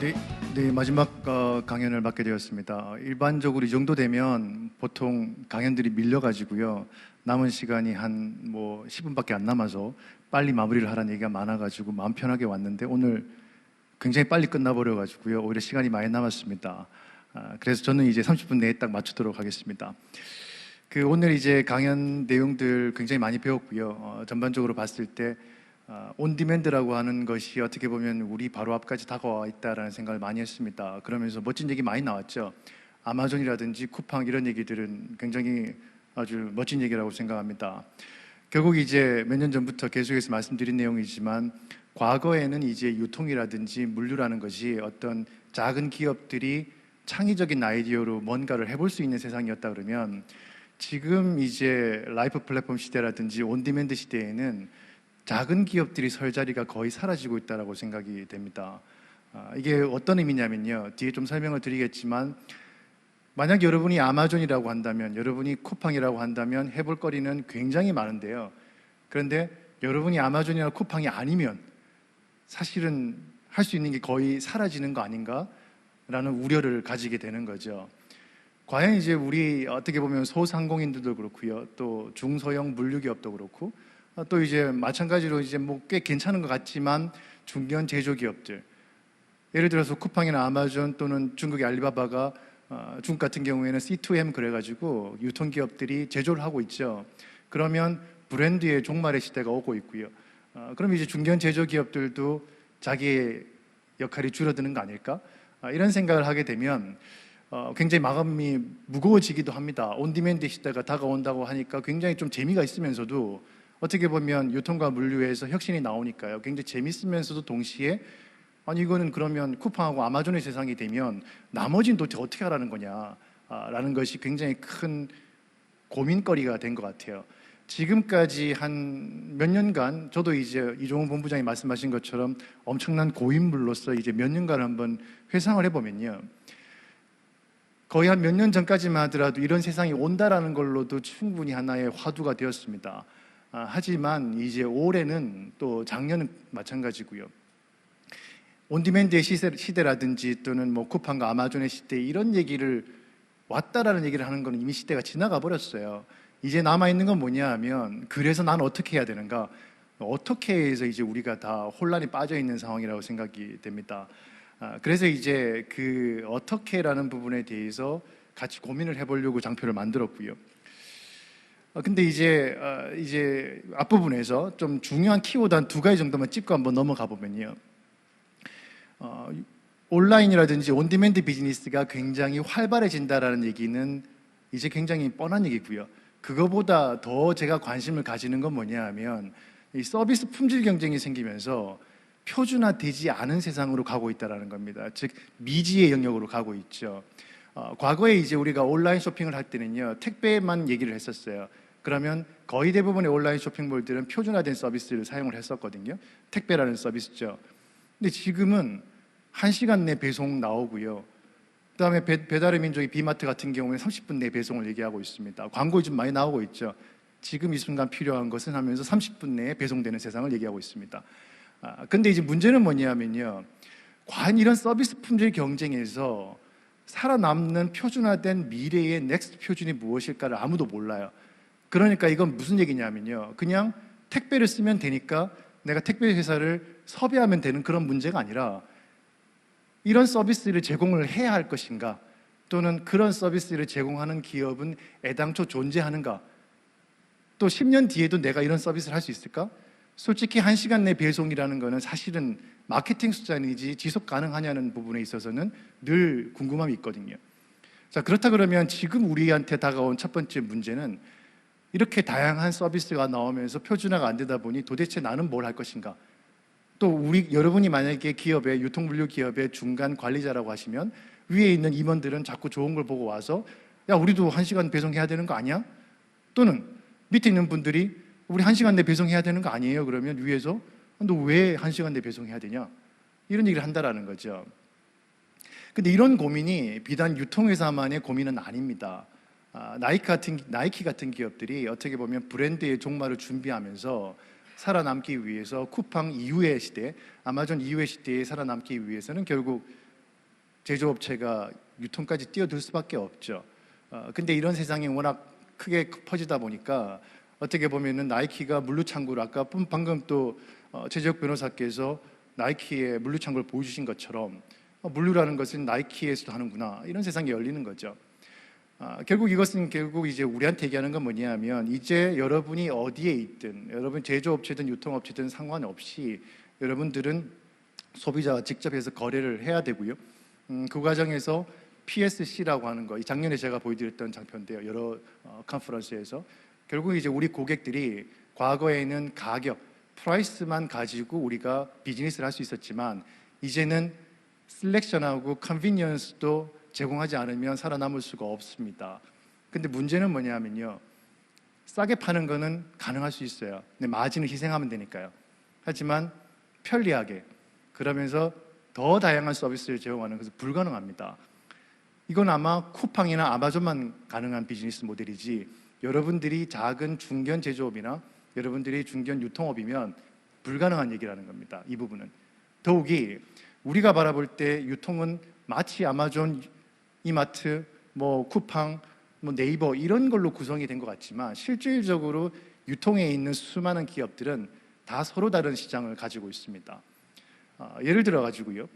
네, 네, 마지막 강연을 맡게 되었습니다. 일반적으로 이 정도 되면 보통 강연들이 밀려가지고요. 남은 시간이 한 10분밖에 안 남아서 빨리 마무리를 하라는 얘기가 많아가지고 마음 편하게 왔는데 오늘 굉장히 빨리 끝나버려가지고요. 오히려 시간이 많이 남았습니다. 그래서 저는 이제 30분 내에 딱 맞추도록 하겠습니다. 오늘 이제 강연 내용들 굉장히 많이 배웠고요. 전반적으로 봤을 때 온디맨드라고 하는 것이 어떻게 보면 우리 바로 앞까지 다가와 있다라는 생각을 많이 했습니다. 그러면서 멋진 얘기 많이 나왔죠. 아마존이라든지 쿠팡 이런 얘기들은 굉장히 아주 멋진 얘기라고 생각합니다. 결국 이제 몇 년 전부터 계속해서 말씀드린 내용이지만 과거에는 이제 유통이라든지 물류라는 것이 어떤 작은 기업들이 창의적인 아이디어로 뭔가를 해볼 수 있는 세상이었다 그러면 지금 이제 라이프 플랫폼 시대라든지 온디맨드 시대에는 작은 기업들이 설 자리가 거의 사라지고 있다고 생각이 됩니다. 이게 어떤 의미냐면요. 뒤에 좀 설명을 드리겠지만 만약 여러분이 아마존이라고 한다면, 여러분이 쿠팡이라고 한다면 해볼 거리는 굉장히 많은데요. 그런데 여러분이 아마존이나 쿠팡이 아니면 사실은 할 수 있는 게 거의 사라지는 거 아닌가라는 우려를 가지게 되는 거죠. 과연 이제 우리 어떻게 보면 소상공인들도 그렇고요. 또 중소형 물류기업도 그렇고 또 이제 마찬가지로 이제 꽤 괜찮은 것 같지만 중견 제조기업들, 예를 들어서 쿠팡이나 아마존 또는 중국의 알리바바가 중국 같은 경우에는 C2M 그래가지고 유통기업들이 제조를 하고 있죠. 그러면 브랜드의 종말의 시대가 오고 있고요. 그럼 이제 중견 제조기업들도 자기의 역할이 줄어드는 거 아닐까? 이런 생각을 하게 되면 굉장히 마음이 무거워지기도 합니다. 온디맨드 시대가 다가온다고 하니까 굉장히 좀 재미가 있으면서도 어떻게 보면 유통과 물류에서 혁신이 나오니까요. 굉장히 재밌으면서도 동시에 아니 이거는 그러면 쿠팡하고 아마존의 세상이 되면 나머지는 도대체 어떻게 하라는 거냐 라는 것이 굉장히 큰 고민거리가 된 것 같아요. 지금까지 한 몇 년간 저도 이제 이종훈 본부장이 말씀하신 것처럼 엄청난 고인물로서 이제 몇 년간 한번 회상을 해보면요. 거의 한 몇 년 전까지만 하더라도 이런 세상이 온다라는 걸로도 충분히 하나의 화두가 되었습니다. 하지만 이제 올해는 또 작년은 마찬가지고요. 온디맨드의 시대라든지 또는 쿠팡과 아마존의 시대 이런 얘기를 왔다라는 얘기를 하는 건 이미 시대가 지나가 버렸어요. 이제 남아있는 건 뭐냐 하면 그래서 난 어떻게 해야 되는가? 어떻게 해서 이제 우리가 다 혼란에 빠져 있는 상황이라고 생각이 됩니다. 그래서 이제 어떻게라는 부분에 대해서 같이 고민을 해보려고 장표를 만들었고요. 근데 이제 앞부분에서 좀 중요한 키워드 한 두 가지 정도만 짚고 한번 넘어가 보면요. 온라인이라든지 온디맨드 비즈니스가 굉장히 활발해진다라는 얘기는 이제 굉장히 뻔한 얘기고요. 그거보다 더 제가 관심을 가지는 건 뭐냐 하면 이 서비스 품질 경쟁이 생기면서 표준화되지 않은 세상으로 가고 있다는 겁니다. 즉 미지의 영역으로 가고 있죠. 과거에 이제 우리가 온라인 쇼핑을 할 때는요, 택배만 얘기를 했었어요. 그러면 거의 대부분의 온라인 쇼핑몰들은 표준화된 서비스를 사용을 했었거든요. 택배라는 서비스죠. 근데 지금은 1시간 내 배송 나오고요. 그 다음에 배달의 민족의 비마트 같은 경우에 30분 내 배송을 얘기하고 있습니다. 광고 좀 많이 나오고 있죠. 지금 이 순간 필요한 것은 하면서 30분 내에 배송되는 세상을 얘기하고 있습니다. 근데 이제 문제는 뭐냐면요. 과연 이런 서비스 품질 경쟁에서 살아남는 표준화된 미래의 넥스트 표준이 무엇일까를 아무도 몰라요. 그러니까 이건 무슨 얘기냐면요. 그냥 택배를 쓰면 되니까 내가 택배 회사를 섭외하면 되는 그런 문제가 아니라 이런 서비스를 제공을 해야 할 것인가, 또는 그런 서비스를 제공하는 기업은 애당초 존재하는가, 또 10년 뒤에도 내가 이런 서비스를 할 수 있을까? 솔직히 1시간 내 배송이라는 거는 사실은 마케팅 숫자이지 지속 가능하냐는 부분에 있어서는 늘 궁금함이 있거든요. 자, 그렇다 그러면 지금 우리한테 다가온 첫 번째 문제는 이렇게 다양한 서비스가 나오면서 표준화가 안 되다 보니 도대체 나는 뭘 할 것인가? 또 여러분이 만약에 기업의 유통물류 기업의 중간 관리자라고 하시면 위에 있는 임원들은 자꾸 좋은 걸 보고 와서 야, 우리도 1시간 배송해야 되는 거 아니야? 또는 밑에 있는 분들이 우리 1시간 내 배송해야 되는 거 아니에요? 그러면 위에서 너 왜 1시간 내 배송해야 되냐? 이런 얘기를 한다라는 거죠. 근데 이런 고민이 비단 유통회사만의 고민은 아닙니다. 나이키 같은 기업들이 어떻게 보면 브랜드의 종말을 준비하면서 살아남기 위해서 쿠팡 이후의 시대, 아마존 이후의 시대에 살아남기 위해서는 결국 제조업체가 유통까지 뛰어들 수밖에 없죠. 근데 이런 세상이 워낙 크게 퍼지다 보니까 어떻게 보면은 나이키가 물류창고를 아까 방금 또 최재욱 변호사께서 나이키의 물류창고를 보여주신 것처럼 물류라는 것은 나이키에서도 하는구나, 이런 세상이 열리는 거죠. 결국 이것은 결국 이제 우리한테 얘기하는 건 뭐냐면, 이제 여러분이 어디에 있든, 여러분 제조업체든 유통업체든 상관없이 여러분들은 소비자와 직접 해서 거래를 해야 되고요. 그 과정에서 PSC라고 하는 거, 작년에 제가 보여드렸던 장표인데요. 여러 컨퍼런스에서 결국 이제 우리 고객들이 과거에는 가격, 프라이스만 가지고 우리가 비즈니스를 할 수 있었지만, 이제는 셀렉션하고 컨비니언스도 제공하지 않으면 살아남을 수가 없습니다. 근데 문제는 뭐냐면요, 싸게 파는 거는 가능할 수 있어요. 근데 마진을 희생하면 되니까요. 하지만 편리하게, 그러면서 더 다양한 서비스를 제공하는 것은 불가능합니다. 이건 아마 쿠팡이나 아마존만 가능한 비즈니스 모델이지, 여러분들이 작은 중견 제조업이나 여러분들이 중견 유통업이면 불가능한 얘기라는 겁니다. 이 부분은. 더욱이 우리가 바라볼 때 유통은 마치 아마존, 이마트, 뭐 쿠팡, 뭐 네이버 이런 걸로 구성이 된 것 같지만, 실질적으로 유통에 있는 수많은 기업들은 다 서로 다른 시장을 가지고 있습니다. 예를 들어 가지고요,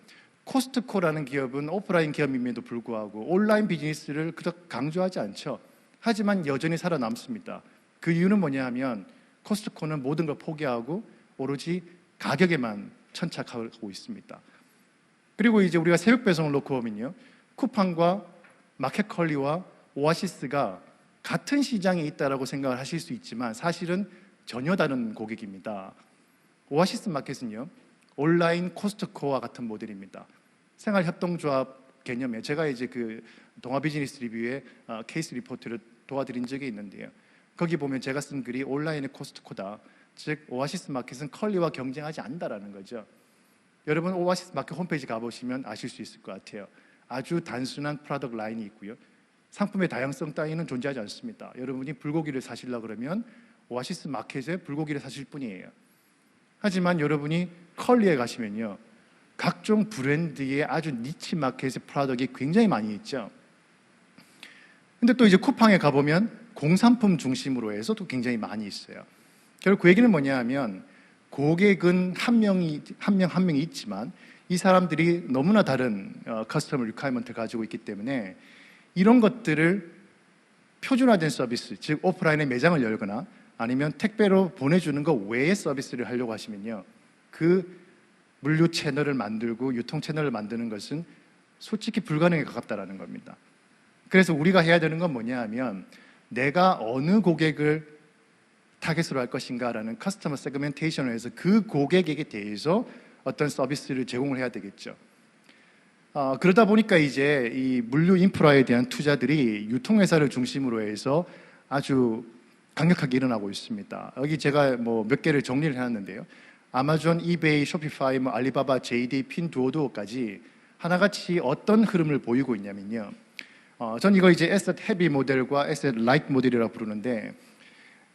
코스트코라는 기업은 오프라인 기업임에도 불구하고 온라인 비즈니스를 그렇게 강조하지 않죠. 하지만 여전히 살아남습니다. 그 이유는 뭐냐 하면, 코스트코는 모든 걸 포기하고 오로지 가격에만 천착하고 있습니다. 그리고 이제 우리가 새벽 배송을 놓고 보면요, 쿠팡과 마켓컬리와 오아시스가 같은 시장에 있다라고 생각을 하실 수 있지만 사실은 전혀 다른 고객입니다. 오아시스 마켓은요, 온라인 코스트코와 같은 모델입니다. 생활협동조합 개념에 제가 이제 그 동아 비즈니스 리뷰의 케이스 리포트를 도와드린 적이 있는데요. 거기 보면 제가 쓴 글이 온라인의 코스트코다. 즉 오아시스 마켓은 컬리와 경쟁하지 않는다라는 거죠. 여러분 오아시스 마켓 홈페이지 가보시면 아실 수 있을 것 같아요. 아주 단순한 프로덕트 라인이 있고요. 상품의 다양성 따위는 존재하지 않습니다. 여러분이 불고기를 사시려고 그러면 오아시스 마켓에 불고기를 사실 뿐이에요. 하지만 여러분이 컬리에 가시면요, 각종 브랜드의 아주 니치 마켓의 프로덕트가 굉장히 많이 있죠. 근데 또 이제 쿠팡에 가보면 공산품 중심으로 해서 또 굉장히 많이 있어요. 결국 그 얘기는 뭐냐 하면, 고객은 한 명이 있지만 이 사람들이 너무나 다른 커스터머 리퀘어먼트를 가지고 있기 때문에 이런 것들을 표준화된 서비스, 즉 오프라인에 매장을 열거나 아니면 택배로 보내주는 것 외의 서비스를 하려고 하시면요, 그 물류 채널을 만들고 유통 채널을 만드는 것은 솔직히 불가능에 가깝다는 겁니다. 그래서 우리가 해야 되는 건 뭐냐 하면, 내가 어느 고객을 타겟으로 할 것인가라는 커스터머 세그멘테이션을 해서 그 고객에게 대해서 어떤 서비스를 제공을 해야 되겠죠. 그러다 보니까 이제 이 물류 인프라에 대한 투자들이 유통회사를 중심으로 해서 아주 강력하게 일어나고 있습니다. 여기 제가 뭐 몇 개를 정리를 해놨는데요. 아마존, 이베이, 쇼피파이, 뭐 알리바바, JD, 핀두오두오까지 하나같이 어떤 흐름을 보이고 있냐면요. 전 이거 이제 에셋 헤비 모델과 에셋 라이트 모델이라고 부르는데,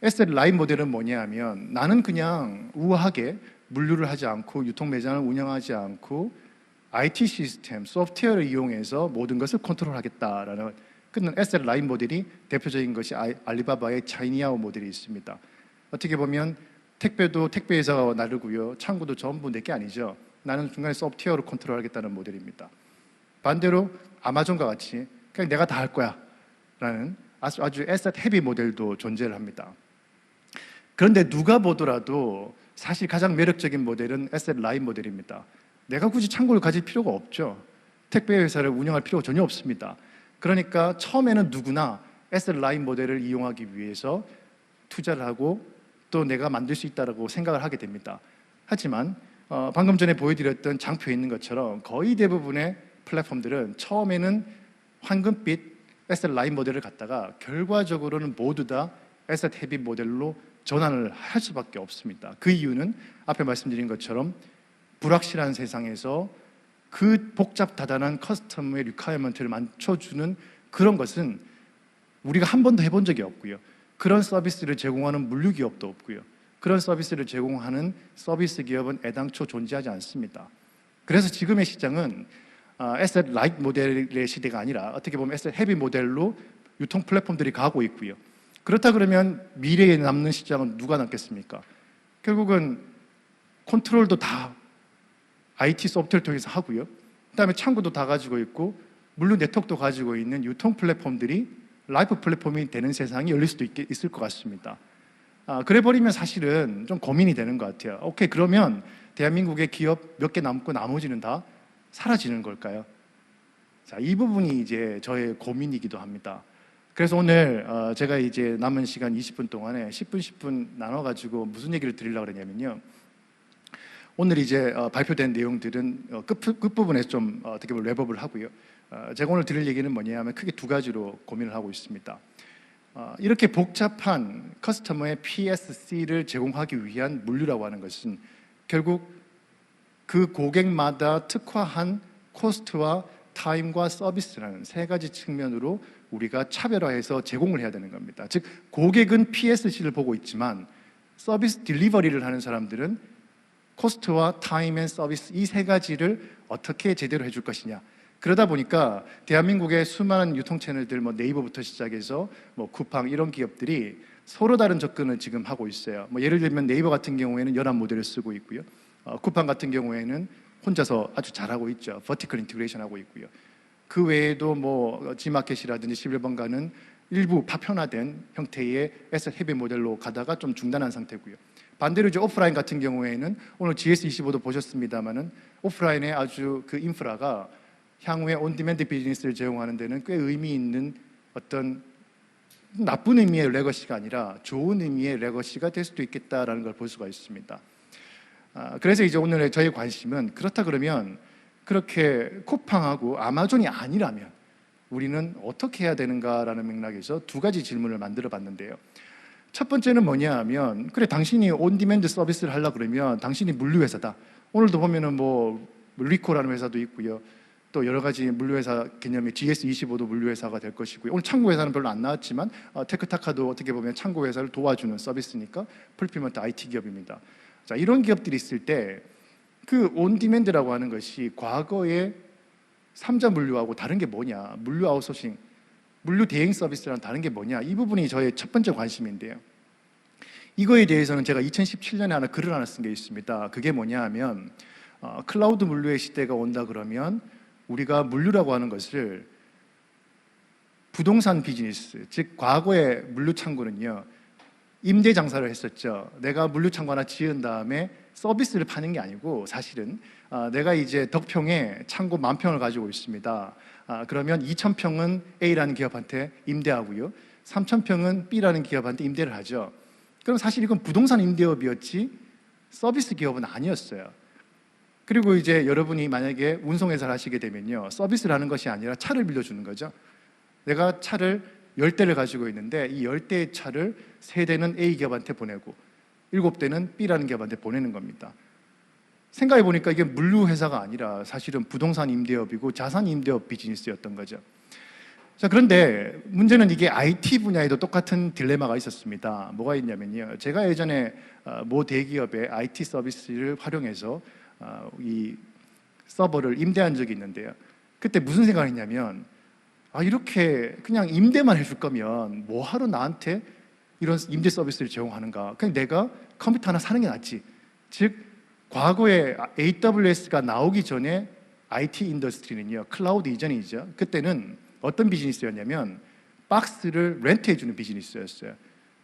에셋 라이트 모델은 뭐냐 하면, 나는 그냥 우아하게 물류를 하지 않고 유통 매장을 운영하지 않고 IT 시스템, 소프트웨어를 이용해서 모든 것을 컨트롤하겠다라는 그런 에셋 라이트 모델이 대표적인 것이 알리바바의 차이니아오 모델이 있습니다. 어떻게 보면 택배도 택배회사가 나르고요, 창구도 전부 내게 아니죠. 나는 중간에 소프트웨어로 컨트롤하겠다는 모델입니다. 반대로 아마존과 같이 그냥 내가 다 할 거야 라는 아주 에셋 헤비 모델도 존재를 합니다. 그런데 누가 보더라도 사실 가장 매력적인 모델은 에셋 라이트 모델입니다. 내가 굳이 창고를 가질 필요가 없죠. 택배 회사를 운영할 필요가 전혀 없습니다. 그러니까 처음에는 누구나 에셋 라이트 모델을 이용하기 위해서 투자를 하고 또 내가 만들 수 있다고 생각을 하게 됩니다. 하지만 방금 전에 보여드렸던 장표에 있는 것처럼 거의 대부분의 플랫폼들은 처음에는 황금빛 에셋 라이트 모델을 갖다가 결과적으로는 모두 다 에셋 헤비 모델로 전환을 할 수밖에 없습니다. 그 이유는 앞에 말씀드린 것처럼 불확실한 세상에서 그 복잡다단한 커스텀의 리퀘어먼트를 맞춰주는 그런 것은 우리가 한 번도 해본 적이 없고요. 그런 서비스를 제공하는 물류 기업도 없고요. 그런 서비스를 제공하는 서비스 기업은 애당초 존재하지 않습니다. 그래서 지금의 시장은 에셋 라이트 모델의 시대가 아니라 어떻게 보면 에셋 헤비 모델로 유통 플랫폼들이 가고 있고요. 그렇다 그러면 미래에 남는 시장은 누가 남겠습니까? 결국은 컨트롤도 다 IT 소프트웨어를 통해서 하고요. 그다음에 창구도 다 가지고 있고 물론 네트워크도 가지고 있는 유통 플랫폼들이 라이프 플랫폼이 되는 세상이 열릴 수도 있을 것 같습니다. 그래 버리면 사실은 좀 고민이 되는 것 같아요. 오케이, 그러면 대한민국의 기업 몇 개 남고 나머지는 다 사라지는 걸까요? 자, 이 부분이 이제 저의 고민이기도 합니다. 그래서 오늘 제가 이제 남은 시간 20분 동안에 10분 10분 나눠가지고 무슨 얘기를 드리려고 그러냐면요. 오늘 이제 발표된 내용들은 끝부분에서 좀 어떻게 보면 랩업을 하고요. 제가 오늘 드릴 얘기는 뭐냐면 크게 두 가지로 고민을 하고 있습니다. 이렇게 복잡한 커스터머의 PSC를 제공하기 위한 물류라고 하는 것은 결국 그 고객마다 특화한 코스트와 타임과 서비스라는 세 가지 측면으로 우리가 차별화해서 제공을 해야 되는 겁니다. 즉 고객은 PSC를 보고 있지만 서비스 딜리버리를 하는 사람들은 코스트와 타임 앤 서비스 이 세 가지를 어떻게 제대로 해줄 것이냐. 그러다 보니까 대한민국의 수많은 유통 채널들, 뭐 네이버부터 시작해서 뭐 쿠팡 이런 기업들이 서로 다른 접근을 지금 하고 있어요. 뭐 예를 들면 네이버 같은 경우에는 연합 모델을 쓰고 있고요. 쿠팡 같은 경우에는 혼자서 아주 잘하고 있죠. 버티컬 인티그레이션 하고 있고요. 그 외에도 뭐 G마켓이라든지 11번가는 일부 파편화된 형태의 에셋 헤비 모델로 가다가 좀 중단한 상태고요. 반대로 이제 오프라인 같은 경우에는 오늘 GS25도 보셨습니다만은 오프라인의 아주 그 인프라가 향후에 온디맨드 비즈니스를 제공하는 데는 꽤 의미 있는 어떤 나쁜 의미의 레거시가 아니라 좋은 의미의 레거시가 될 수도 있겠다라는 걸 볼 수가 있습니다. 그래서 이제 오늘의 저의 관심은 그렇다 그러면 그렇게 쿠팡하고 아마존이 아니라면 우리는 어떻게 해야 되는가라는 맥락에서 두 가지 질문을 만들어 봤는데요. 첫 번째는 뭐냐 하면 그래 당신이 온디맨드 서비스를 하려고 그러면 당신이 물류회사다. 오늘도 보면은 뭐 리코라는 회사도 있고요. 또 여러 가지 물류회사 개념의 GS25도 물류회사가 될 것이고요. 오늘 창고회사는 별로 안 나왔지만 테크타카도 어떻게 보면 창고회사를 도와주는 서비스니까 풀필먼트 IT 기업입니다. 자, 이런 기업들이 있을 때 그 온디맨드라고 하는 것이 과거의 3자 물류하고 다른 게 뭐냐, 물류 아웃소싱, 물류 대행 서비스랑 다른 게 뭐냐, 이 부분이 저의 첫 번째 관심인데요. 이거에 대해서는 제가 2017년에 하나 글을 하나 쓴 게 있습니다. 그게 뭐냐 하면 클라우드 물류의 시대가 온다 그러면 우리가 물류라고 하는 것을 부동산 비즈니스, 즉 과거의 물류 창고는요 임대 장사를 했었죠. 내가 물류 창고 하나 지은 다음에 서비스를 파는 게 아니고 사실은 내가 이제 덕평에 창고 10,000평을 가지고 있습니다. 그러면 2,000평은 A라는 기업한테 임대하고요. 3,000평은 B라는 기업한테 임대를 하죠. 그럼 사실 이건 부동산 임대업이었지 서비스 기업은 아니었어요. 그리고 이제 여러분이 만약에 운송회사를 하시게 되면요. 서비스를 하는 것이 아니라 차를 빌려주는 거죠. 내가 차를 10대를 가지고 있는데 이 10대의 차를 3대는 A 기업한테 보내고 7대는 B라는 기업한테 보내는 겁니다. 생각해 보니까 이게 물류회사가 아니라 사실은 부동산 임대업이고 자산 임대업 비즈니스였던 거죠. 자, 그런데 문제는 이게 IT 분야에도 똑같은 딜레마가 있었습니다. 뭐가 있냐면요. 제가 예전에 모 대기업의 IT 서비스를 활용해서 이 서버를 임대한 적이 있는데요. 그때 무슨 생각을 했냐면 이렇게 그냥 임대만 해줄 거면 뭐하러 나한테 이런 임대 서비스를 제공하는가. 그냥 내가 컴퓨터 하나 사는 게 낫지. 즉 과거에 AWS가 나오기 전에 IT 인더스트리는요 클라우드 이전이죠. 그때는 어떤 비즈니스였냐면 박스를 렌트해주는 비즈니스였어요.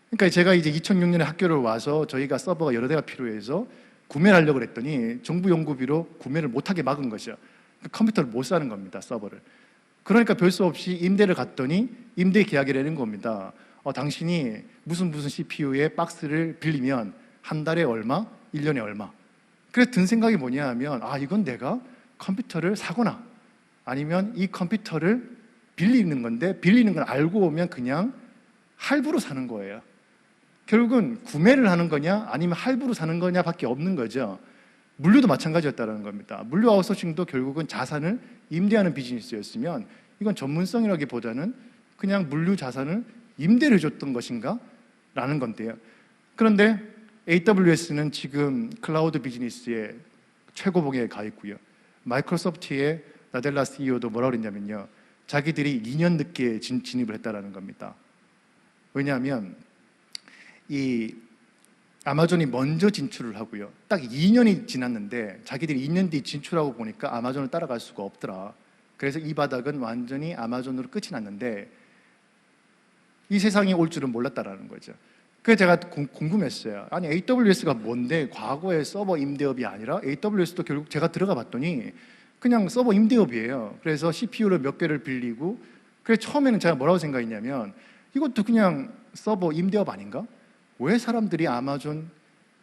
그러니까 제가 이제 2006년에 학교를 와서 저희가 서버가 여러 대가 필요해서 구매를 하려고 그랬더니 정부 연구비로 구매를 못하게 막은 거죠. 컴퓨터를 못 사는 겁니다, 서버를. 그러니까 별 수 없이 임대를 갔더니 임대 계약을 내는 겁니다. 당신이 무슨 CPU에 박스를 빌리면 한 달에 얼마, 1년에 얼마. 그래서 든 생각이 뭐냐 하면 이건 내가 컴퓨터를 사거나 아니면 이 컴퓨터를 빌리는 건데 빌리는 걸 알고 오면 그냥 할부로 사는 거예요. 결국은 구매를 하는 거냐 아니면 할부로 사는 거냐 밖에 없는 거죠. 물류도 마찬가지였다는 겁니다. 물류 아웃소싱도 결국은 자산을 임대하는 비즈니스였으면 이건 전문성이라기보다는 그냥 물류 자산을 임대를 줬던 것인가? 라는 건데요. 그런데 AWS는 지금 클라우드 비즈니스의 최고봉에 가 있고요. 마이크로소프트의 나델라 CEO도 뭐라고 그랬냐면요, 자기들이 2년 늦게 진입을 했다라는 겁니다. 왜냐하면 이 아마존이 먼저 진출을 하고요, 딱 2년이 지났는데 자기들이 2년 뒤 진출하고 보니까 아마존을 따라갈 수가 없더라. 그래서 이 바닥은 완전히 아마존으로 끝이 났는데 이 세상이 올 줄은 몰랐다라는 거죠. 그래서 제가 궁금했어요. 아니 AWS가 뭔데, 과거의 서버 임대업이 아니라 AWS도 결국 제가 들어가 봤더니 그냥 서버 임대업이에요. 그래서 CPU를 몇 개를 빌리고, 그래서 처음에는 제가 뭐라고 생각했냐면 이것도 그냥 서버 임대업 아닌가? 왜 사람들이 아마존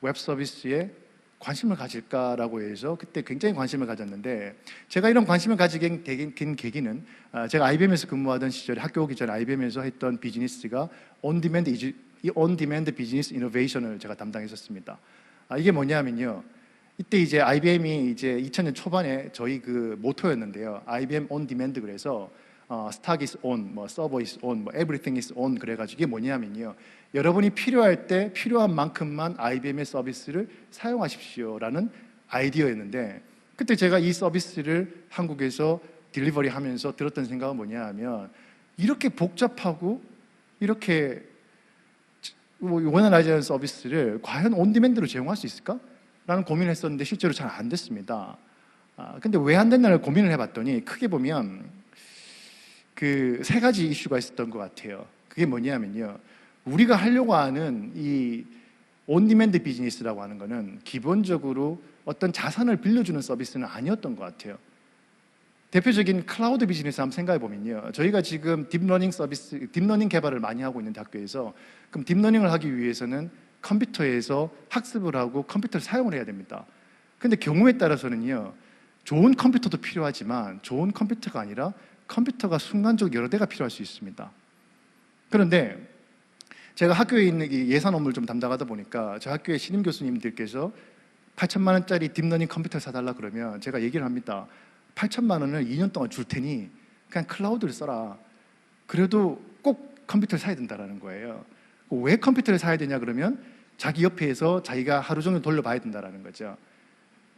웹 서비스에 관심을 가질까라고 해서 그때 굉장히 관심을 가졌는데, 제가 이런 관심을 가지게 된 계기는 제가 IBM에서 근무하던 시절에, 학교 오기 전에 IBM에서 했던 비즈니스가 온디맨드 비즈니스 이노베이션을 제가 담당했었습니다. 이게 뭐냐면요, 이때 이제 IBM이 이제 2000년 초반에 저희 그 모토였는데요, IBM 온디맨드. 그래서 stock is on, 뭐 server is on, 뭐 everything is on. 그래가지고 이게 뭐냐면요, 여러분이 필요할 때 필요한 만큼만 IBM의 서비스를 사용하십시오라는 아이디어였는데, 그때 제가 이 서비스를 한국에서 딜리버리 하면서 들었던 생각은 뭐냐면, 이렇게 복잡하고 이렇게 원활하지 않은 서비스를 과연 온디맨드로 제공할 수 있을까? 라는 고민을 했었는데 실제로 잘 안 됐습니다. 근데 왜 안 됐나를 고민을 해봤더니 크게 보면 그 세 가지 이슈가 있었던 것 같아요. 그게 뭐냐면요, 우리가 하려고 하는 이 온디맨드 비즈니스라고 하는 거는 기본적으로 어떤 자산을 빌려주는 서비스는 아니었던 것 같아요. 대표적인 클라우드 비즈니스 한번 생각해 보면요, 저희가 지금 딥러닝 서비스, 딥러닝 개발을 많이 하고 있는 학교에서, 그럼 딥러닝을 하기 위해서는 컴퓨터에서 학습을 하고 컴퓨터를 사용을 해야 됩니다. 근데 경우에 따라서는요, 좋은 컴퓨터도 필요하지만 좋은 컴퓨터가 아니라 컴퓨터가 순간적으로 여러 대가 필요할 수 있습니다. 그런데 제가 학교에 있는 이 예산 업무를 좀 담당하다 보니까 저 학교의 신임 교수님들께서 8천만 원짜리 딥러닝 컴퓨터를 사달라 그러면 제가 얘기를 합니다. 8천만 원을 2년 동안 줄 테니 그냥 클라우드를 써라. 그래도 꼭 컴퓨터를 사야 된다는 거예요. 왜 컴퓨터를 사야 되냐 그러면 자기 옆에서 자기가 하루 종일 돌려봐야 된다는 거죠.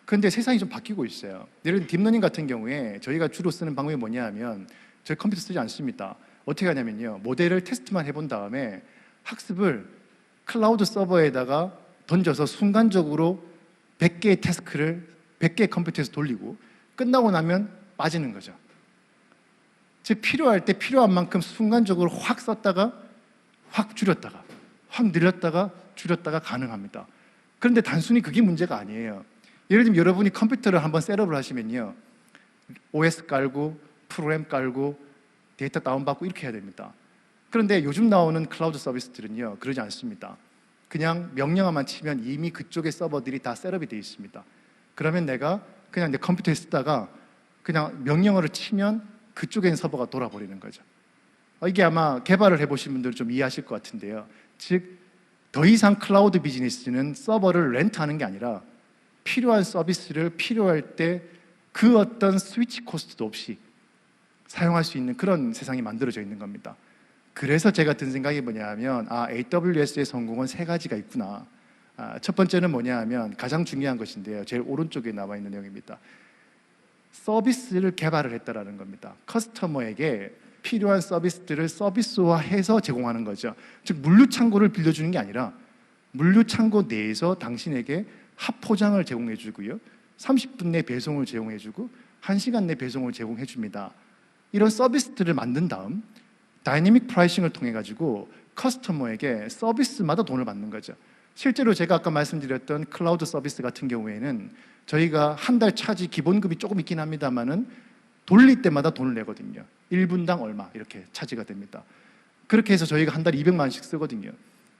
그런데 세상이 좀 바뀌고 있어요. 예를 들어 딥러닝 같은 경우에 저희가 주로 쓰는 방법이 뭐냐 하면, 저희 컴퓨터 쓰지 않습니다. 어떻게 하냐면요, 모델을 테스트만 해본 다음에 학습을 클라우드 서버에다가 던져서 순간적으로 100개의 태스크를 100개의 컴퓨터에서 돌리고 끝나고 나면 빠지는 거죠. 즉 필요할 때 필요한 만큼 순간적으로 확 썼다가 확 줄였다가 확 늘렸다가 줄였다가 가능합니다. 그런데 단순히 그게 문제가 아니에요. 예를 들면 여러분이 컴퓨터를 한번 셋업을 하시면요, OS 깔고 프로그램 깔고 데이터 다운받고 이렇게 해야 됩니다. 그런데 요즘 나오는 클라우드 서비스들은요 그러지 않습니다. 그냥 명령어만 치면 이미 그쪽의 서버들이 다 셋업이 되어 있습니다. 그러면 내가 그냥 내 컴퓨터에 쓰다가 그냥 명령어를 치면 그쪽에 있는 서버가 돌아버리는 거죠. 이게 아마 개발을 해보신 분들은 좀 이해하실 것 같은데요, 즉 더 이상 클라우드 비즈니스는 서버를 렌트하는 게 아니라 필요한 서비스를 필요할 때 그 어떤 스위치 코스트도 없이 사용할 수 있는 그런 세상이 만들어져 있는 겁니다. 그래서 제가 든 생각이 뭐냐 하면, AWS의 성공은 세 가지가 있구나. 첫 번째는 뭐냐 하면 가장 중요한 것인데요, 제일 오른쪽에 나와 있는 내용입니다. 서비스를 개발을 했다라는 겁니다. 커스터머에게 필요한 서비스들을 서비스화해서 제공하는 거죠. 즉 물류창고를 빌려주는 게 아니라 물류창고 내에서 당신에게 합포장을 제공해 주고요, 30분 내 배송을 제공해 주고 1시간 내 배송을 제공해 줍니다. 이런 서비스들을 만든 다음 다이내믹 프라이싱을 통해 가지고 커스터머에게 서비스마다 돈을 받는 거죠. 실제로 제가 아까 말씀드렸던 클라우드 서비스 같은 경우에는 저희가 한 달 차지 기본급이 조금 있긴 합니다만은 돌릴 때마다 돈을 내거든요. 1분당 얼마 이렇게 차지가 됩니다. 그렇게 해서 저희가 한 달에 200만 원씩 쓰거든요.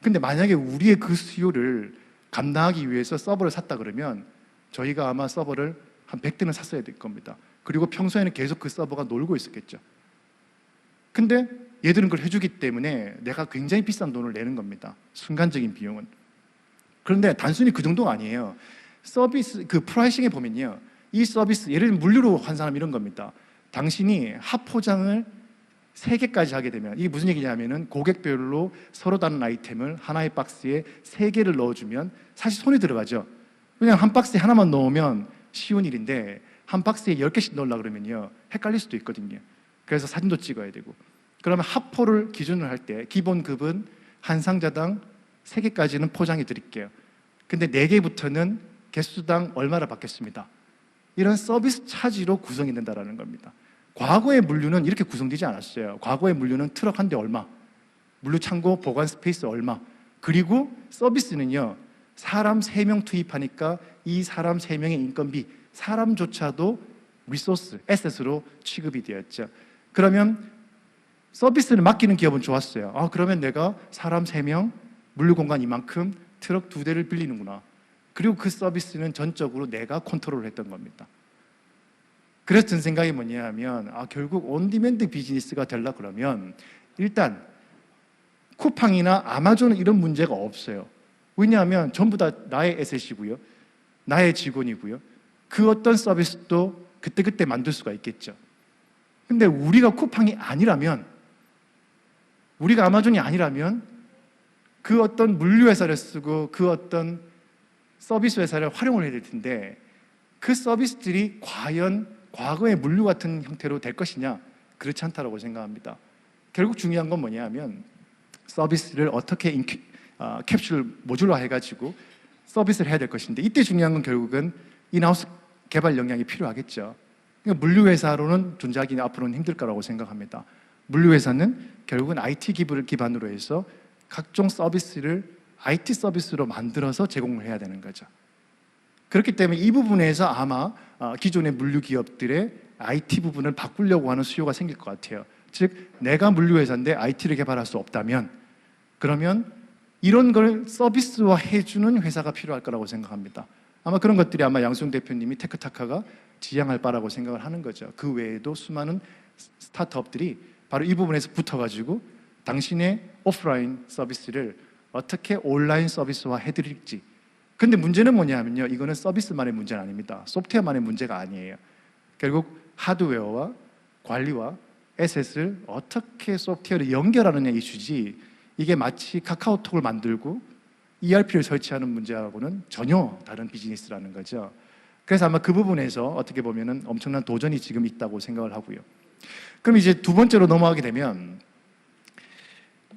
근데 만약에 우리의 그 수요를 감당하기 위해서 서버를 샀다 그러면 저희가 아마 서버를 한 100대는 샀어야 될 겁니다. 그리고 평소에는 계속 그 서버가 놀고 있었겠죠. 근데 얘들은 그걸 해주기 때문에 내가 굉장히 비싼 돈을 내는 겁니다. 순간적인 비용은. 그런데 단순히 그 정도가 아니에요. 서비스 그 프라이싱에 보면요, 이 서비스, 예를 들면 물류로 환산하면 이런 겁니다. 당신이 합포장을 3개까지 하게 되면, 이게 무슨 얘기냐면은 고객별로 서로 다른 아이템을 하나의 박스에 3개를 넣어주면 사실 손이 들어가죠. 그냥 한 박스에 하나만 넣으면 쉬운 일인데 한 박스에 10개씩 넣으려고 그러면요, 헷갈릴 수도 있거든요. 그래서 사진도 찍어야 되고. 그러면 합포를 기준으로 할 때 기본급은 한 상자당 3개까지는 포장해 드릴게요. 근데 4개부터는 개수당 얼마를 받겠습니다. 이런 서비스 차지로 구성이 된다는 겁니다. 과거의 물류는 이렇게 구성되지 않았어요. 과거의 물류는 트럭 한 대 얼마, 물류 창고 보관 스페이스 얼마, 그리고 서비스는요, 사람 3명 투입하니까 이 사람 3명의 인건비, 사람조차도 리소스, 에셋으로 취급이 되었죠. 그러면 서비스를 맡기는 기업은 좋았어요. 그러면 내가 사람 3명, 물류 공간 이만큼, 트럭 2대를 빌리는구나. 그리고 그 서비스는 전적으로 내가 컨트롤을 했던 겁니다. 그래서 든 생각이 뭐냐 하면, 결국 온디맨드 비즈니스가 되려고 그러면 일단 쿠팡이나 아마존은 이런 문제가 없어요. 왜냐하면 전부 다 나의 에셋이고요, 나의 직원이고요, 그 어떤 서비스도 그때그때 만들 수가 있겠죠. 근데 우리가 쿠팡이 아니라면, 우리가 아마존이 아니라면 그 어떤 물류회사를 쓰고 그 어떤 서비스 회사를 활용을 해야 될 텐데, 그 서비스들이 과연 과거의 물류 같은 형태로 될 것이냐? 그렇지 않다고 생각합니다. 결국 중요한 건 뭐냐 하면 서비스를 어떻게 캡슐 모듈화 해가지고 서비스를 해야 될 것인데, 이때 중요한 건 결국은 인하우스 개발 역량이 필요하겠죠. 그러니까 물류회사로는 존재하기 앞으로는 힘들 거라고 생각합니다. 물류회사는 결국은 IT 기술을 기반으로 해서 각종 서비스를 IT 서비스로 만들어서 제공을 해야 되는 거죠. 그렇기 때문에 이 부분에서 아마 기존의 물류 기업들의 IT 부분을 바꾸려고 하는 수요가 생길 것 같아요. 즉, 내가 물류회사인데 IT를 개발할 수 없다면, 그러면 이런 걸 서비스화 해주는 회사가 필요할 거라고 생각합니다. 아마 그런 것들이 아마 양수영 대표님이 테크타카가 지향할 바라고 생각을 하는 거죠. 그 외에도 수많은 스타트업들이 바로 이 부분에서 붙어가지고 당신의 오프라인 서비스를 어떻게 온라인 서비스화 해드릴지. 근데 문제는 뭐냐면요, 이거는 서비스만의 문제는 아닙니다. 소프트웨어만의 문제가 아니에요. 결국 하드웨어와 관리와 에셋을 어떻게 소프트웨어를 연결하느냐 이슈지, 이게 마치 카카오톡을 만들고 ERP를 설치하는 문제하고는 전혀 다른 비즈니스라는 거죠. 그래서 아마 그 부분에서 어떻게 보면은 엄청난 도전이 지금 있다고 생각을 하고요. 그럼 이제 두 번째로 넘어가게 되면,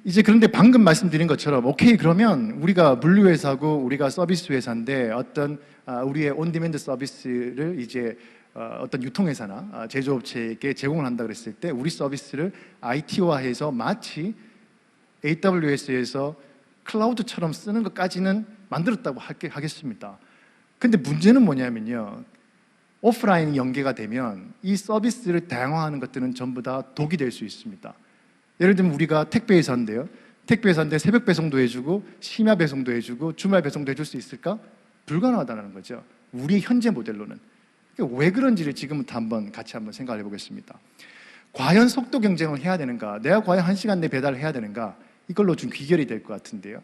이제 그런데 방금 말씀드린 것처럼 오케이, 그러면 우리가 물류회사고 우리가 서비스 회사인데 어떤 우리의 온디맨드 서비스를 이제 어떤 유통회사나 제조업체에게 제공을 한다 그랬을 때 우리 서비스를 IT화해서 마치 AWS에서 클라우드처럼 쓰는 것까지는 만들었다고 하겠습니다. 근데 문제는 뭐냐면요, 오프라인 연계가 되면 이 서비스를 다양화하는 것들은 전부 다 독이 될 수 있습니다. 예를 들면 우리가 택배회사인데요, 택배회사인데 새벽 배송도 해주고 심야 배송도 해주고 주말 배송도 해줄 수 있을까? 불가능하다는 거죠. 우리 현재 모델로는. 왜 그런지를 지금부터 같이 한번 생각을 해보겠습니다. 과연 속도 경쟁을 해야 되는가? 내가 과연 1시간 내 배달을 해야 되는가? 이걸로 좀 귀결이 될 것 같은데요.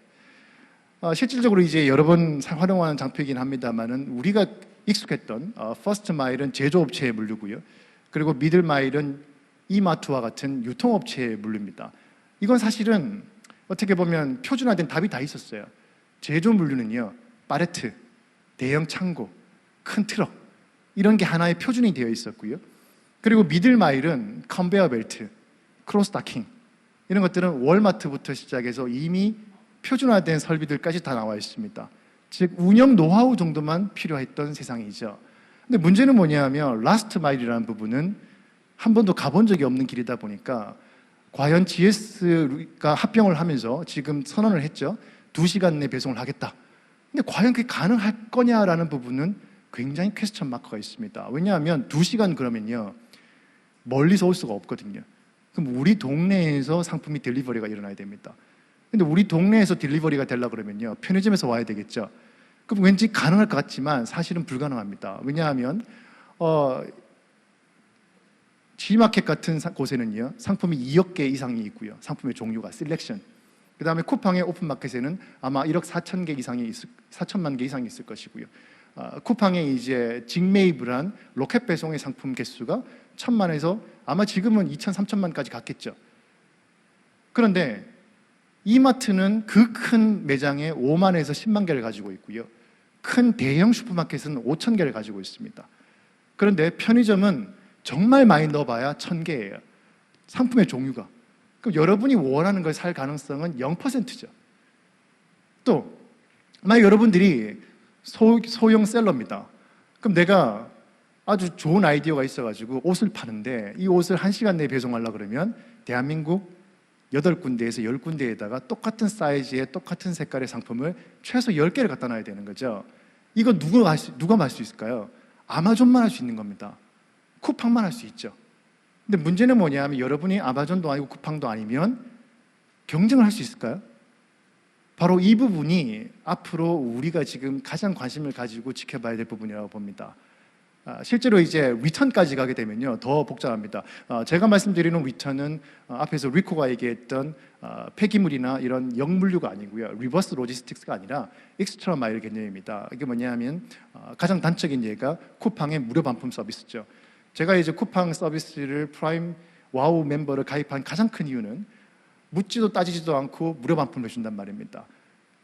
실질적으로 이제 여러 번 활용하는 장표이긴 합니다만은, 우리가 익숙했던 퍼스트 마일은 제조업체의 물류고요, 그리고 미들 마일은 이마트와 같은 유통업체의 물류입니다. 이건 사실은 어떻게 보면 표준화된 답이 다 있었어요. 제조 물류는요, 팔레트, 대형 창고, 큰 트럭, 이런 게 하나의 표준이 되어 있었고요. 그리고 미들 마일은 컨베어 벨트, 크로스 다킹, 이런 것들은 월마트부터 시작해서 이미 표준화된 설비들까지 다 나와 있습니다. 즉, 운영 노하우 정도만 필요했던 세상이죠. 근데 문제는 뭐냐면 라스트 마일이라는 부분은 한 번도 가본 적이 없는 길이다 보니까, 과연 GS가 합병을 하면서 지금 선언을 했죠. 2시간 내 배송을 하겠다. 근데 과연 그게 가능할 거냐라는 부분은 굉장히 퀘스천 마크가 있습니다. 왜냐하면 2시간 그러면요, 멀리서 올 수가 없거든요. 그럼 우리 동네에서 상품이 딜리버리가 일어나야 됩니다. 근데 우리 동네에서 딜리버리가 되려고 그러면요, 편의점에서 와야 되겠죠. 그럼 왠지 가능할 것 같지만 사실은 불가능합니다. 왜냐하면 G마켓 같은 곳에는요, 상품이 2억 개 이상이 있고요, 상품의 종류가 셀렉션. 그 다음에 쿠팡의 오픈마켓에는 아마 1억 4천 개 이상이 4천만 개 이상이 있을 것이고요. 쿠팡의 이제 직매입을 로켓 배송의 상품 개수가 1,000만에서 아마 지금은 2천, 3천만까지 갔겠죠. 그런데 이마트는 그 큰 매장에 5만에서 10만 개를 가지고 있고요, 큰 대형 슈퍼마켓은 5천 개를 가지고 있습니다. 그런데 편의점은 정말 많이 넣어봐야 1000개예요. 상품의 종류가. 그럼 여러분이 원하는 걸 살 가능성은 0%죠. 또 만약 여러분들이 소형 셀러입니다. 그럼 내가 아주 좋은 아이디어가 있어가지고 옷을 파는데 이 옷을 1시간 내에 배송하려고 그러면 대한민국 8군데에서 10군데에다가 똑같은 사이즈의 똑같은 색깔의 상품을 최소 10개를 갖다 놔야 되는 거죠. 이건 누가 할 수 있을까요? 아마존만 할 수 있는 겁니다. 쿠팡만 할 수 있죠. 근데 문제는 뭐냐면 여러분이 아마존도 아니고 쿠팡도 아니면 경쟁을 할 수 있을까요? 바로 이 부분이 앞으로 우리가 지금 가장 관심을 가지고 지켜봐야 될 부분이라고 봅니다. 실제로 이제 리턴까지 가게 되면요 더 복잡합니다. 제가 말씀드리는 리턴은 앞에서 리코가 얘기했던 폐기물이나 이런 역물류가 아니고요, 리버스 로지스틱스가 아니라 엑스트라 마일 개념입니다. 이게 뭐냐면 가장 단적인 예가 쿠팡의 무료 반품 서비스죠. 제가 이제 쿠팡 서비스를 프라임 와우 멤버를 가입한 가장 큰 이유는 묻지도 따지지도 않고 무료 반품을 해준단 말입니다.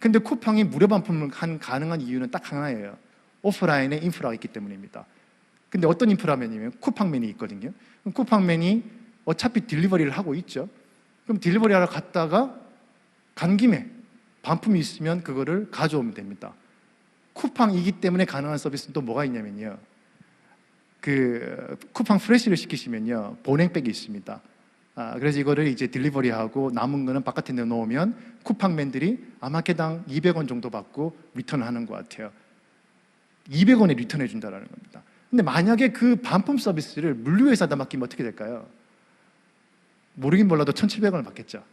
근데 쿠팡이 무료 반품을 가능한 이유는 딱 하나예요. 오프라인에 인프라가 있기 때문입니다. 근데 어떤 인프라면이면 쿠팡맨이 있거든요. 그럼 쿠팡맨이 어차피 딜리버리를 하고 있죠. 그럼 딜리버리 하러 갔다가 간 김에 반품이 있으면 그거를 가져오면 됩니다. 쿠팡이기 때문에 가능한 서비스는 또 뭐가 있냐면요, 그 쿠팡 프레시를 시키시면요 보냉백이 있습니다. 그래서 이거를 이제 딜리버리하고 남은 거는 바깥에 내놓으면 쿠팡맨들이 아마 개당 200원 정도 받고 리턴하는 것 같아요. 200원에 리턴해 준다는 겁니다. 근데 만약에 그 반품 서비스를 물류회사에다 맡기면 어떻게 될까요? 모르긴 몰라도 1,700원을 받겠죠.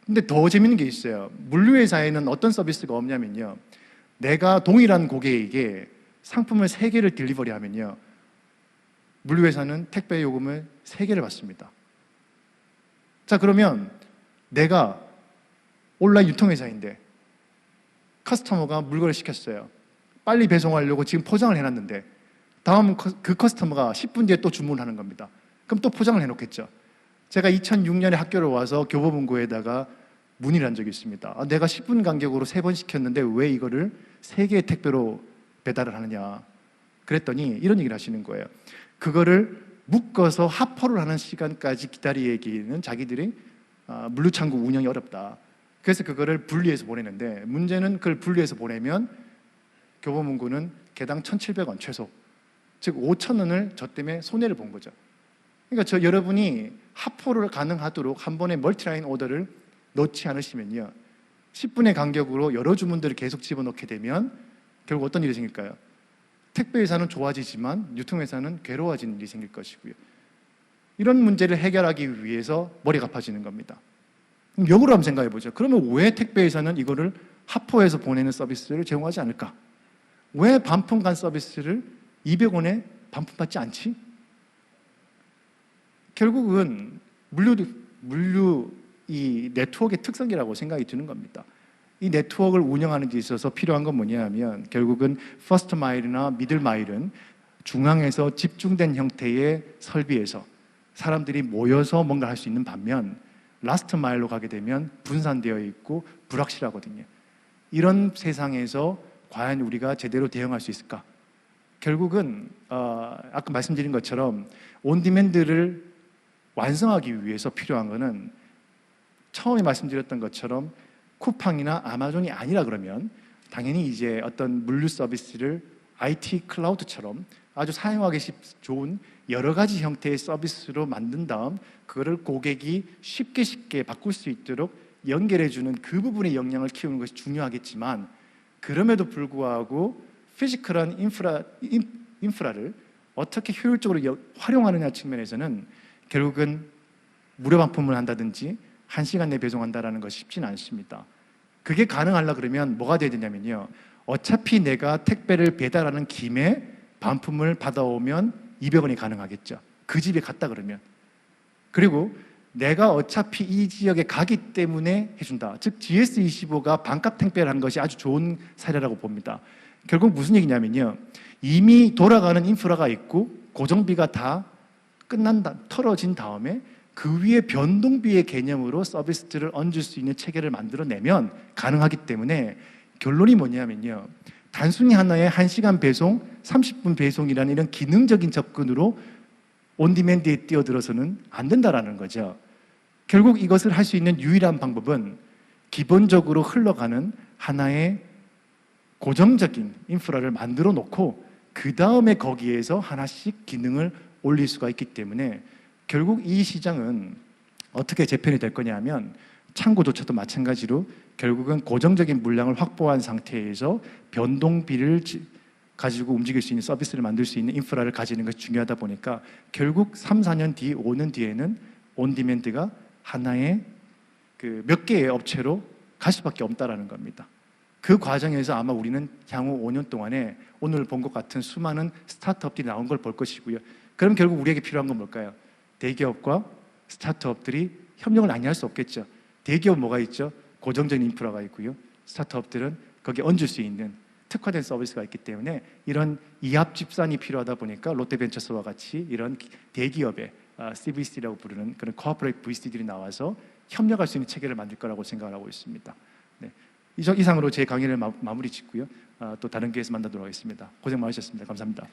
근데 더 재밌는 게 있어요. 물류회사에는 어떤 서비스가 없냐면요, 내가 동일한 고객에게 상품을 3개를 딜리버리 하면요 물류회사는 택배 요금을 3개를 받습니다. 자, 그러면 내가 온라인 유통회사인데 커스터머가 물건을 시켰어요. 빨리 배송하려고 지금 포장을 해놨는데 다음 그 커스터머가 10분 뒤에 또 주문을 하는 겁니다. 그럼 또 포장을 해놓겠죠. 제가 2006년에 학교를 와서 교보문고에다가 문의를 한 적이 있습니다. 내가 10분 간격으로 3번 시켰는데 왜 이거를 3개의 택배로 배달을 하느냐. 그랬더니 이런 얘기를 하시는 거예요. 그거를 묶어서 합포를 하는 시간까지 기다리기에는 자기들이 물류창고 운영이 어렵다. 그래서 그거를 분리해서 보내는데, 문제는 그걸 분리해서 보내면 교보문고는 개당 1,700원 최소, 즉 5,000원을 저 때문에 손해를 본 거죠. 그러니까 여러분이 합포를 가능하도록 한 번에 멀티라인 오더를 넣지 않으시면요 10분의 간격으로 여러 주문들을 계속 집어넣게 되면 결국 어떤 일이 생길까요? 택배회사는 좋아지지만 유통회사는 괴로워지는 일이 생길 것이고요. 이런 문제를 해결하기 위해서 머리가 아파지는 겁니다. 그럼 역으로 한번 생각해 보죠. 그러면 왜 택배회사는 이거를 합포해서 보내는 서비스를 제공하지 않을까? 왜 반품간 서비스를 200원에 반품받지 않지? 결국은 물류 이 네트워크의 특성이라고 생각이 드는 겁니다. 이 네트워크를 운영하는 데 있어서 필요한 건 뭐냐면 결국은 퍼스트 마일이나 미들 마일은 중앙에서 집중된 형태의 설비에서 사람들이 모여서 뭔가 할 수 있는 반면 라스트 마일로 가게 되면 분산되어 있고 불확실하거든요. 이런 세상에서 과연 우리가 제대로 대응할 수 있을까? 결국은 아까 말씀드린 것처럼 온디맨드를 완성하기 위해서 필요한 것은 처음에 말씀드렸던 것처럼 쿠팡이나 아마존이 아니라 그러면 당연히 이제 어떤 물류 서비스를 IT 클라우드처럼 아주 사용하기 좋은 여러 가지 형태의 서비스로 만든 다음 그거를 고객이 쉽게 바꿀 수 있도록 연결해주는 그 부분의 역량을 키우는 것이 중요하겠지만, 그럼에도 불구하고 피지컬한 인프라를 어떻게 효율적으로 활용하느냐 측면에서는 결국은 무료 반품을 한다든지 1시간 내에 배송한다는 것이 쉽지는 않습니다. 그게 가능하려 그러면 뭐가 돼야 되냐면요, 어차피 내가 택배를 배달하는 김에 반품을 받아오면 200원이 가능하겠죠. 그 집에 갔다 그러면. 그리고 내가 어차피 이 지역에 가기 때문에 해준다. 즉 GS25가 반값 택배를 한 것이 아주 좋은 사례라고 봅니다. 결국 무슨 얘기냐면요, 이미 돌아가는 인프라가 있고 고정비가 다 털어진 다음에 그 위에 변동비의 개념으로 서비스를 얹을 수 있는 체계를 만들어내면 가능하기 때문에 결론이 뭐냐면요, 단순히 하나의 1시간 배송, 30분 배송이라는 이런 기능적인 접근으로 온디맨드에 뛰어들어서는 안 된다라는 거죠. 결국 이것을 할 수 있는 유일한 방법은 기본적으로 흘러가는 하나의 고정적인 인프라를 만들어 놓고 그 다음에 거기에서 하나씩 기능을 올릴 수가 있기 때문에 결국 이 시장은 어떻게 재편이 될 거냐 하면 창고조차도 마찬가지로 결국은 고정적인 물량을 확보한 상태에서 변동비를 가지고 움직일 수 있는 서비스를 만들 수 있는 인프라를 가지는 것이 중요하다 보니까 결국 3, 4년 뒤, 5년 뒤에는 온디맨드가 하나의 그 몇 개의 업체로 갈 수밖에 없다라는 겁니다. 그 과정에서 아마 우리는 향후 5년 동안에 오늘 본 것 같은 수많은 스타트업들이 나온 걸 볼 것이고요. 그럼 결국 우리에게 필요한 건 뭘까요? 대기업과 스타트업들이 협력을 많이 할 수 없겠죠. 대기업 뭐가 있죠? 고정적인 인프라가 있고요. 스타트업들은 거기에 얹을 수 있는 특화된 서비스가 있기 때문에 이런 이합 집산이 필요하다 보니까 롯데벤처스와 같이 이런 대기업의 CVC라고 부르는 그런 코퍼레이트 VC들이 나와서 협력할 수 있는 체계를 만들 거라고 생각을 하고 있습니다. 네. 이상으로 제 강의를 마무리 짓고요. 또 다른 기회에서 만나도록 하겠습니다. 고생 많으셨습니다. 감사합니다.